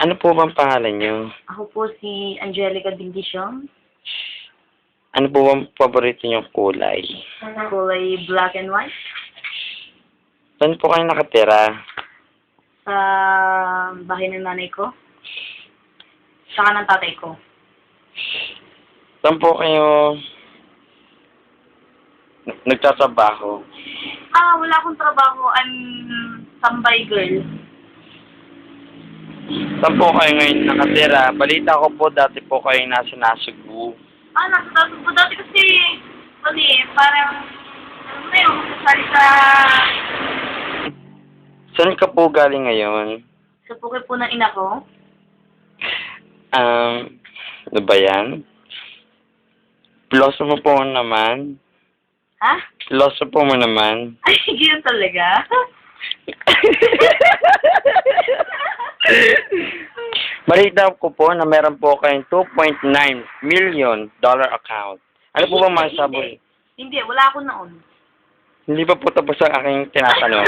Ano po bang pangalan niyo? Ako po si Angelica Bendición. Ano po bang paborito niyong kulay? Kulay black and white. Saan po kayo nakatira? Sa bahay ng nanay ko. Saka ng tatay ko. Saan po kayo nagtatrabaho? Wala akong trabaho. I'm tambay girl. Saan po kayo ngayon nakatira? Balita ko po dati po kayo nasa Nasugbu. Nasa dapat po dati kasi, parang, ano na yung masasali sa... Saan ka po galing ngayon? Sa pukay po ng ina ko. Ano ba yan? Piloso mo po naman. Ha? Piloso po mo naman. Ay, yun talaga? Balita ko po na meron po kayong $2.9 million account. Ano po ba masasabi? Hindi, wala ako noon. Hindi pa po tapos ang aking tinatanong.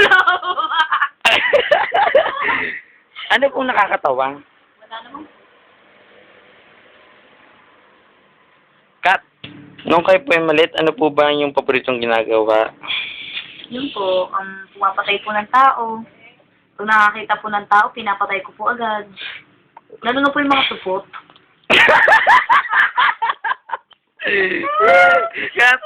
Ano po nakakatawa? Wala naman. Kat, nung kayo po ay malit, ano po ba yung paboritong ginagawa? Yun po, pumapatay po ng tao. Kung nakakita po ng tao, pinapatay ko po agad. Lalo na po yung mga supot. Kat!